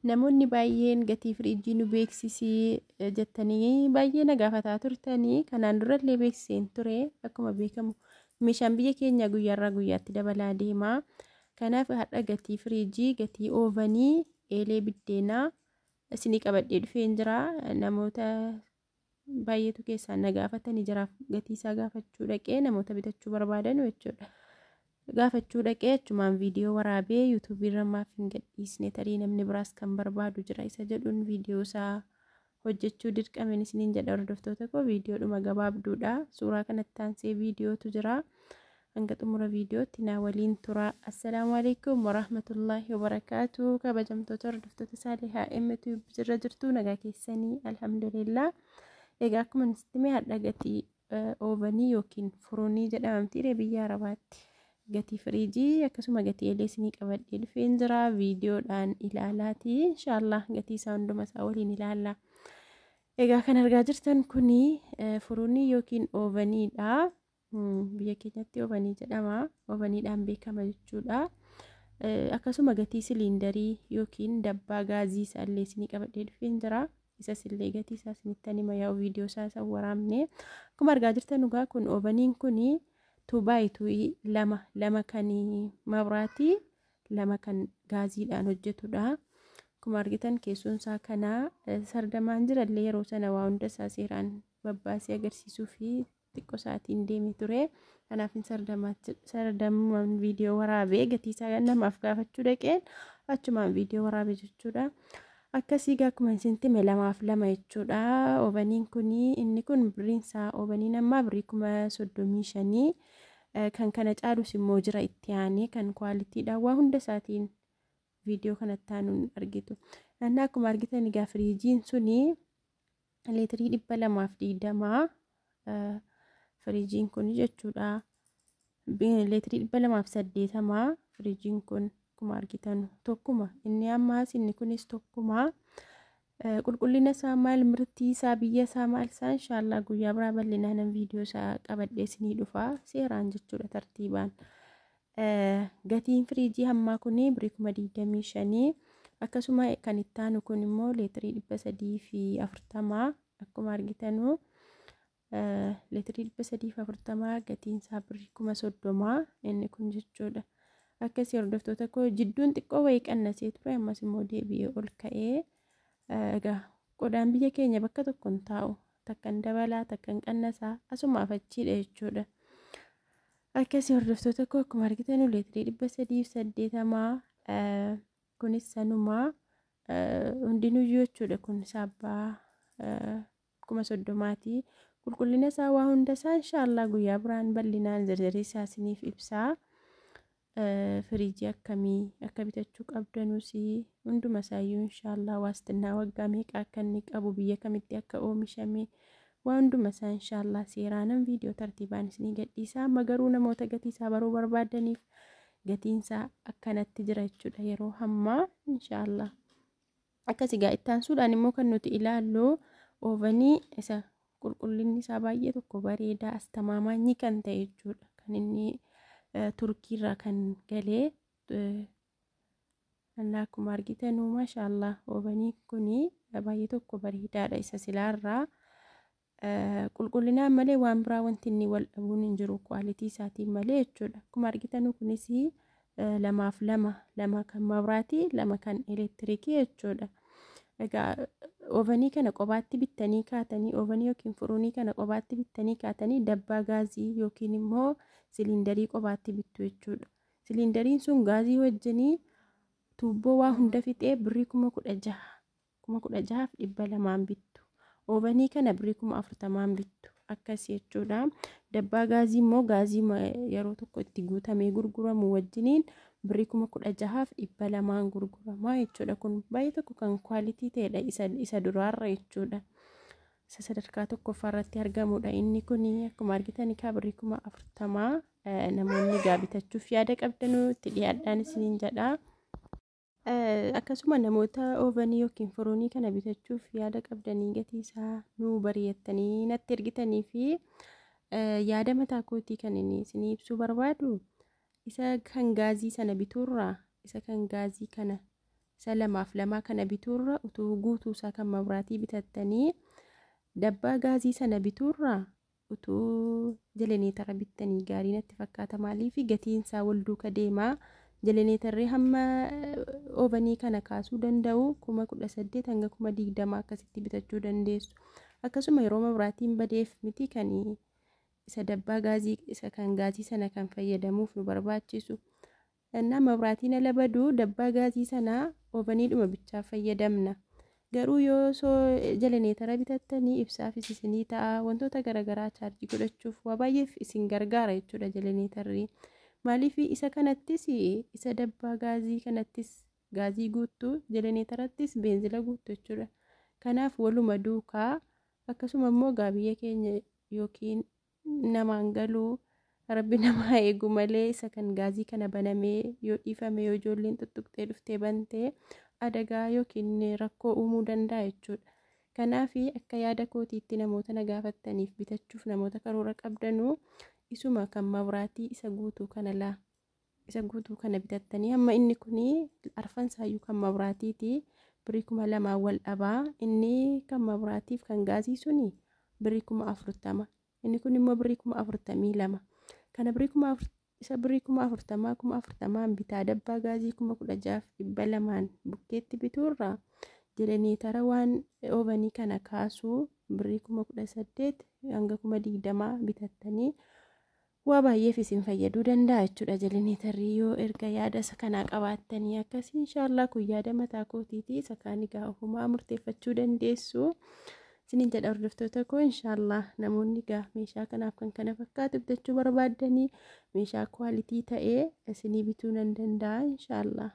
namoonni baay'een gatii firiijii nu beeksisii jettanii baay'ee na gaafataa turtanii kanaan durallee beeksiseen ture. Akkuma beekamu meeshaan biyya keenya guyyaarraa guyyaatti dabalaa deema. Kanaaf har'a gatii firiijii, gatii oovanii, eelee biddeenaa isinii qabadhee dhufeen jira. Namoota baay'eetu keessaan na gaafatanii jiraaf gatii isaa gaafachuu dhaqee namoota bitachuu barbaadan jechuudha. Gaafachuu dhaqee achumaan viidiyoo waraabee yuutuubii irra maaf hin gadhiisne tarii namni biraas kan barbaadu jira isa jedhuun viidiyoo isaa hojjechuu dirqameen isiniin jedha hordoftoota koo. Viidiyoodhuma gabaabduudha. Suuraa kanatti aansee viidiyootu jira. Hanga xumura viidiyootti na waliin tura. Assalaamu alaykum warahmatullaahi wabarakaatu. Kabajamtoota hordoftoota Saalihaa MTube irra jirtu nagaa keessanii alhamdulillah. Egaa akkuma nuti har'a gatii oovanii yookiin furuunii jedhamti biyya Arabaatti. Gatii firiijii akkasuma gatii eelee isinii qabadhee dhufeen jira. Viidiyoodhaan ilaalaati. Inshaallah gatii isaa hunduma isaa waliin ilaalla. Egaa kan argaa jirtan kuni furuunii yookiin oovaniidha. Biyya keenyatti oovanii jedhama. Oovaniidhaan beekama jechuudha. Akkasuma gatii siliindarii yookiin dabbaa gaazii isaallee isinii qabadhee dhufeen jira. Isas illee gatii isaa isinittan hima yaa'u viidiyoo isaa isa waraabne. Akkuma argaa jirtan dhugaa kun oovaniin kuni tuubaayituu lama kan mabraatii lama kan gaaziidhaan hojjetudha. Akkuma argitan keessoon isaa kana sardamaan jirallee yeroo sana waa hunda isaa seeraan babbaasee agarsiisuu fi xiqqoo sa'aatiin deemee ture. Kanaaf sardamaan viidiyoo waraabee gatii isaa namaaf gaafachuu dhaqeen achumaan viidiyoo waraabee jechuudha. Akkasii akkuma isinitti 2 jechuudha. Oovaniin kuni inni kun birriin isaa oovaniin ammaa birrii 35,000 kan kana caalus immoo jira itti aanee kan kwaalitiidha. Waa hunda isaatiin viidiyoo kanatti aanuun argitu. Annaa akkuma argitan egaa firiijiin suni leetirii 220 firiijiin kun jechuudha. Leetirii 280 firiijiin kun akkuma argitan tokkuma inni ammaas inni kunis tokkuma. Qulqullina isaa maal, mirtii isaa, biyya isaa maal isaa inshaallah guyyaa biraa bal'inaan viidiyoo isaa qabadhee isinii dhufa seeraan jechuudha tartiibaan. Gatiin firiijii ammaa kuni birrii 25,000. Akkasuma kan itti aanu kun immoo leetirii 340 akkuma argitanu leetirii 340 gatiin isaa birrii 30,000 inni kun jechuudha. Akkasii hordoftoota koo jidduun xiqqoo wayii qannasee ture ammas immoo deebi'ee ol ka'ee. Egaa qodaan biyya keenya bakka tokko hin taa'u. Takkan dabalaa takkan qannasaa asumaaf achiidha jechuudha. Akkasii hordoftoota koo akkuma argitan leetirii 380 kunis sanuma hundinuyyuu jechuudha. Kun saabbaa 30,000ti. Qulqullina isaa waa hunda isaa inshaallah guyyaa biraan bal'inaan zirzirii isaa isiniif ibsaa. Firiijii akkamii akka bitachuu qabdanus hunduma isaayyuu inshaallah waastinaa waggaa meeqa akka inni qabu biyya kamitti akka oomishame waa hunduma isaa inshaallah seeraanan viidiyoo tartiibaan isinii gadhiisa. Amma garuu namoota gatii isaa baruu barbaadaniif gatiin isaa akkanatti jira jechuudha yeroo ammaa inshaallah. Akkasii gaa itti aansuudhaan immoo kan nuti ilaallu oovanii isa qulqullinni isaa baay'ee tokko bareedaa astamaamaanyi kan ta'e jechuudha. Kan inni Turkiirraa kan galee akkuma argitanu maashaallah oovanii kuni baay'ee tokko bareedaadha. Isa silaarraa qulqullinaan malee waan biraa wanti inni wal dhabuun hin jiru kwaalitii isaatiin malee jechuudha. Akkuma argitanu kunis 2 kan mabraatii 2 kan elektiriikii jechuudha. Egaa oovanii kana qobaatti bittanii kaatanii oovanii yookiin furuunii kana qobaatti bittanii kaatanii dabbaa gaazii yookiin immoo siliindarii qobaatti bittu jechuudha. Siliindariin sun gaazii wajjinii tuubboo waa hunda fixee birrii 16,200 bittu. Oovanii kana birrii 40,000 bittu. Akkasii jechuudha. Dabbaa gaazii immoo gaazii yeroo tokko itti guutamee gurguramu wajjiniin birrii 16,200 gurgurama jechuudha. Kun baay'ee tokko kan kwaalitii ta'edha isa duraarra jechuudha. Isa sadarkaa tokkoffaarratti argamudha. Inni kun akkuma argitan birrii 40,000 namoonni gaa bitachuuf yaada qabdanu itti dhiyaadhaan isiniin jedha. Akkasuma namoota oovanii yookiin furuunii kana bitachuuf yaada qabdanii gatii isaa nuu bari'attanii natti ergitanii fi yaada mataa kootii kan inni isinii ibsuu barbaadu isa kan gaazii sana bituurraa isa kan gaazii kana lamaaf lamaa kana bituurra utuu guutuu isaa kan mabraatii bitattanii dabbaa gaazii sana bituurra utuu jeleneetara bittanii gaarii natti fakkaata. Maaliif gatiin isaa wal duuka deemaa. Jeleneetarri hamma oovanii kana kaasuu danda'u 18,000 hanga 20,000 akkasitti bitachuu dandeessu. Akkasuma yeroo mabraatiin badeef miti kan isa dabbaa gaazii isa kan gaazii sana kan fayyadamuuf nu barbaachisu. Innaa mabraatiin ala baduu dabbaa gaazii sana oovaniidhuma bichaa fayyadamna. Garuu yoo jeleneetara bitattanii ibsaafis isinii ta'a. Wantoota garaagaraa chaarjii godhachuuf waa baay'eef isin gargaara jechuudha jeleneetarri. Maaliif isa kanattis isa dabbaa gaazii kanattis gaazii guuttu jeleneetarattis beenzila guuttu jechuudha. Kanaaf waluma duukaa akkasuma immoo biyya keenya yookiin namaan galuu rabbi namaa eegu malee isa kan gaazii kana banamee yoo dhiifame yoo ijoolleen tuttuqxee dhuftee bantee adagaa yookiin rakkoo uumuu danda'a jechuudha. Kanaaf akka yaada kootiitti namoota na gaafattaniif bitachuuf namoota karoora qabdanuu isuma kan mabraatii isa guutuu kana bitattanii amma inni kuni arfansaayyuu kan mabraatiiti birrii 2,000 wal dhabaa. Inni kan mabraatiif kan gaazii suni birrii 40,000 inni kun immoo birrii 42,000 kana birrii 40,000 bitaa dabbaa gaazii 16,200 bukkeetti bituurra jeleneetara waan oovanii kana kaasuu birrii 18,000 hanga 20,000 bitattanii waa baay'eef isin fayyaduu danda'a jechuudha. Jeleneetarri yoo erga yaada isa kanaa qabaattanii akkasii inshaallah kun yaada mataa kootiiti. Isa kaan egaa ofumaa murteeffachuu dandeessu. Isiniin jedha hordoftoota koo inshaallah namoonni egaa meeshaa kanaaf kan kana fakkaatu bitachuu barbaaddanii meeshaa kwaalitii ta'ee isinii bituu nan danda'a inshaallah.